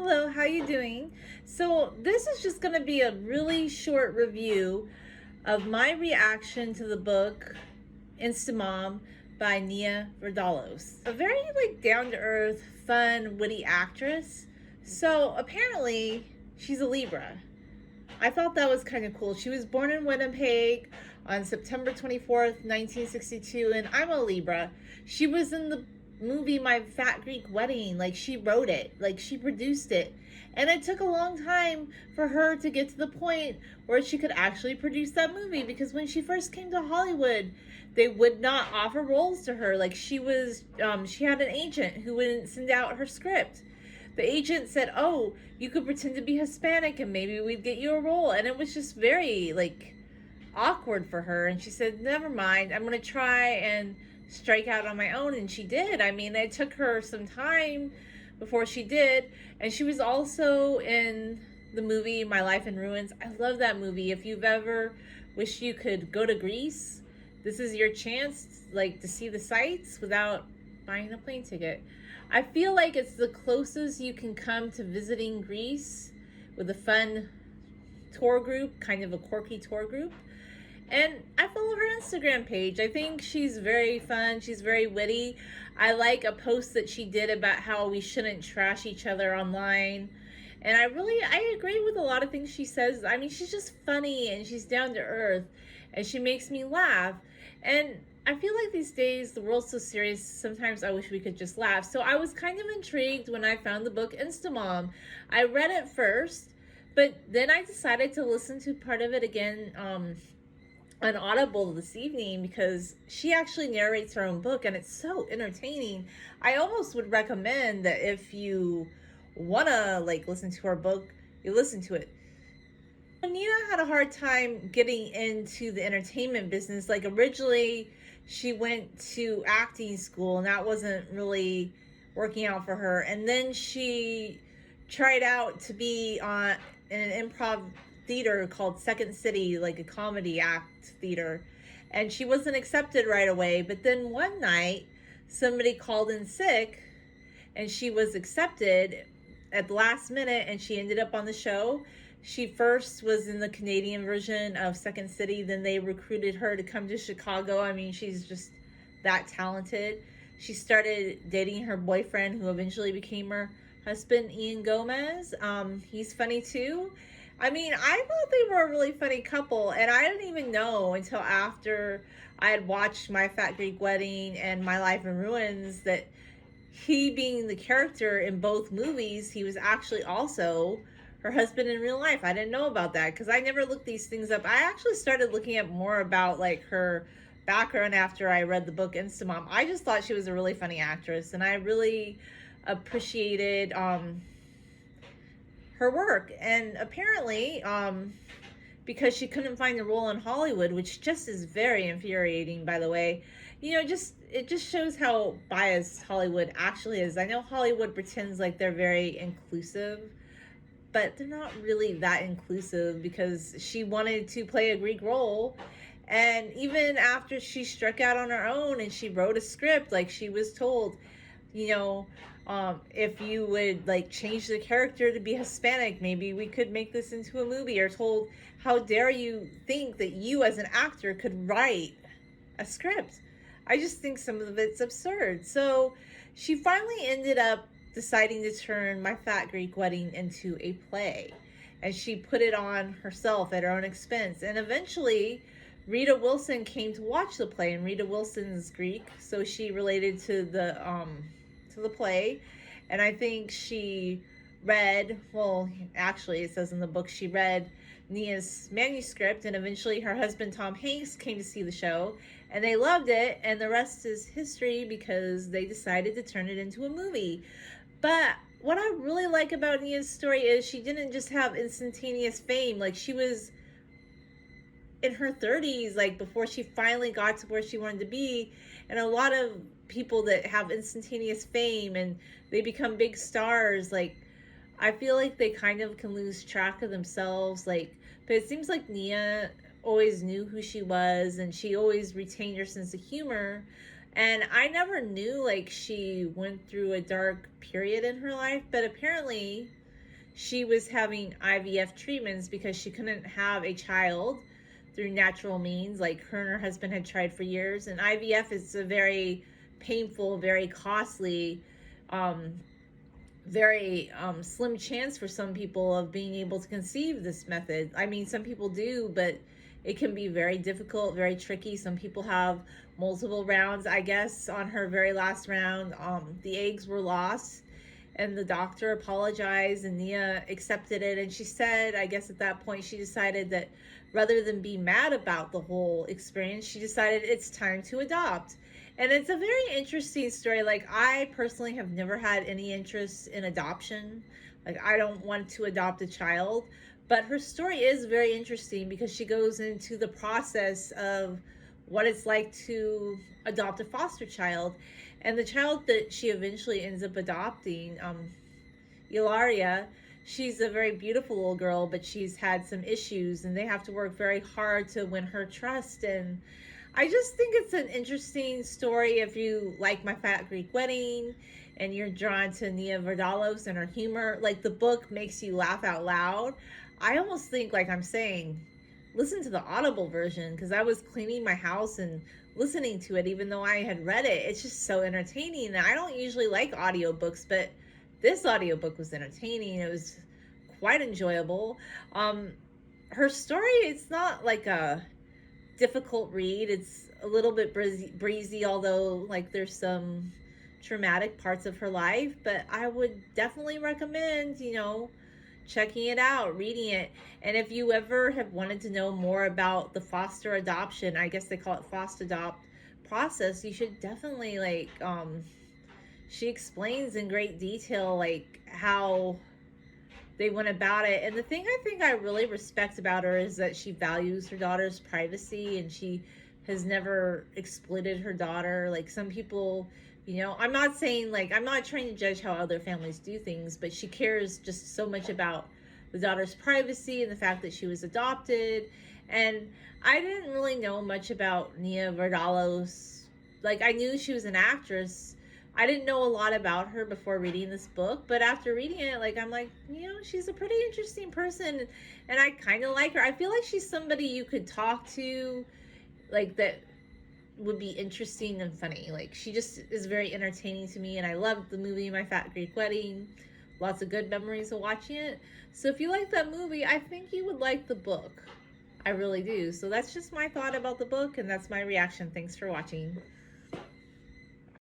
Hello, how you doing? So this is just going to be a really short review of my reaction to the book Instamom by Nia Vardalos. A very down-to-earth, fun, witty actress. So apparently she's a Libra. I thought that was kind of cool. She was born in Winnipeg on September 24th, 1962, and I'm a Libra. She was in the movie My Fat Greek Wedding. Like, she wrote it, like, she produced it. And it took a long time for her to get to the point where she could actually produce that movie, because when she first came to Hollywood, they would not offer roles to her. Like, she had an agent who wouldn't send out her script. The agent said, "Oh, you could pretend to be Hispanic and maybe we'd get you a role." And it was just very awkward for her. And she said, "Never mind, I'm going to try and strike out on my own." And she did. I mean, it took her some time before she did. And she was also in the movie My Life in Ruins. I love that movie. If you've ever wished you could go to Greece, this is your chance, to see the sights without buying a plane ticket. I feel like it's the closest you can come to visiting Greece with a fun tour group, kind of a quirky tour group. And I follow her Instagram page. I think she's very fun. She's very witty. I like a post that she did about how we shouldn't trash each other online. And I agree with a lot of things she says. I mean, she's just funny and she's down to earth and she makes me laugh. And I feel like these days the world's so serious, sometimes I wish we could just laugh. So I was kind of intrigued when I found the book Instamom. I read it first, but then I decided to listen to part of it again on Audible this evening, because she actually narrates her own book and it's so entertaining. I almost would recommend that if you want to listen to her book, you listen to it. Nina had a hard time getting into the entertainment business. Like, originally she went to acting school and that wasn't really working out for her. And then she tried out to be on in an improv theater called Second City, like a comedy act theater. And she wasn't accepted right away. But then one night somebody called in sick and she was accepted at the last minute and she ended up on the show. She first was in the Canadian version of Second City, then they recruited her to come to Chicago. I mean, she's just that talented. She started dating her boyfriend, who eventually became her husband, Ian Gomez. He's funny too. I mean, I thought they were a really funny couple, and I didn't even know until after I had watched My Fat Greek Wedding and My Life in Ruins that he, being the character in both movies, he was actually also her husband in real life. I didn't know about that because I never looked these things up. I actually started looking up more about her background after I read the book Instamom. I just thought she was a really funny actress, and I really appreciated her work. And apparently, because she couldn't find a role in Hollywood, which just is very infuriating, by the way. It just shows how biased Hollywood actually is. I know Hollywood pretends like they're very inclusive, but they're not really that inclusive, because she wanted to play a Greek role. And even after she struck out on her own and she wrote a script, she was told, if you would change the character to be Hispanic, maybe we could make this into a movie. Or told, how dare you think that you as an actor could write a script. I just think some of it's absurd. So she finally ended up deciding to turn My Fat Greek Wedding into a play, and she put it on herself at her own expense. And eventually Rita Wilson came to watch the play, and Rita Wilson's Greek, so she related to the play. And I think she read, well, actually it says in the book she read Nia's manuscript, and eventually her husband Tom Hanks came to see the show and they loved it, and the rest is history, because they decided to turn it into a movie. But what I really like about Nia's story is she didn't just have instantaneous fame. She was in her 30s, before she finally got to where she wanted to be. And a lot of people that have instantaneous fame and they become big stars, I feel like they kind of can lose track of themselves. But it seems like Nia always knew who she was, and she always retained her sense of humor. And I never knew she went through a dark period in her life, but apparently she was having IVF treatments because she couldn't have a child through natural means. Like, her and her husband had tried for years, and IVF is a very painful, very costly, um, very slim chance for some people of being able to conceive this method. I mean, some people do, but it can be very difficult, very tricky. Some people have multiple rounds. I guess on her very last round, the eggs were lost, and the doctor apologized, and Nia accepted it. And she said, I guess at that point, she decided that rather than be mad about the whole experience, she decided it's time to adopt. And it's a very interesting story. Like, I personally have never had any interest in adoption. Like, I don't want to adopt a child. But her story is very interesting because she goes into the process of what it's like to adopt a foster child. And the child that she eventually ends up adopting, Ilaria, she's a very beautiful little girl, but she's had some issues, and they have to work very hard to win her trust. And I just think it's an interesting story if you like My Fat Greek Wedding and you're drawn to Nia Vardalos and her humor. Like, the book makes you laugh out loud. I almost think, like I'm saying, listen to the Audible version, because I was cleaning my house and listening to it even though I had read it. It's just so entertaining. And I don't usually like audiobooks, but this audiobook was entertaining. It was quite enjoyable. Her story, it's not like a difficult read. It's a little bit breezy, although like there's some traumatic parts of her life, but I would definitely recommend, checking it out, reading it. And if you ever have wanted to know more about the foster adoption, I guess they call it foster adopt process, you should definitely she explains in great detail like how they went about it. And the thing I think I really respect about her is that she values her daughter's privacy, and she has never exploited her daughter. Like, some people, I'm not saying, like, I'm not trying to judge how other families do things, but she cares just so much about the daughter's privacy and the fact that she was adopted. And I didn't really know much about Nia Vardalos. Like, I knew she was an actress. I didn't know a lot about her before reading this book, but after reading it, like, I'm like, she's a pretty interesting person, and I kind of like her. I feel like she's somebody you could talk to, like, that would be interesting and funny. Like, she just is very entertaining to me, and I loved the movie My Fat Greek Wedding. Lots of good memories of watching it. So if you like that movie, I think you would like the book. I really do. So that's just my thought about the book, and that's my reaction. Thanks for watching.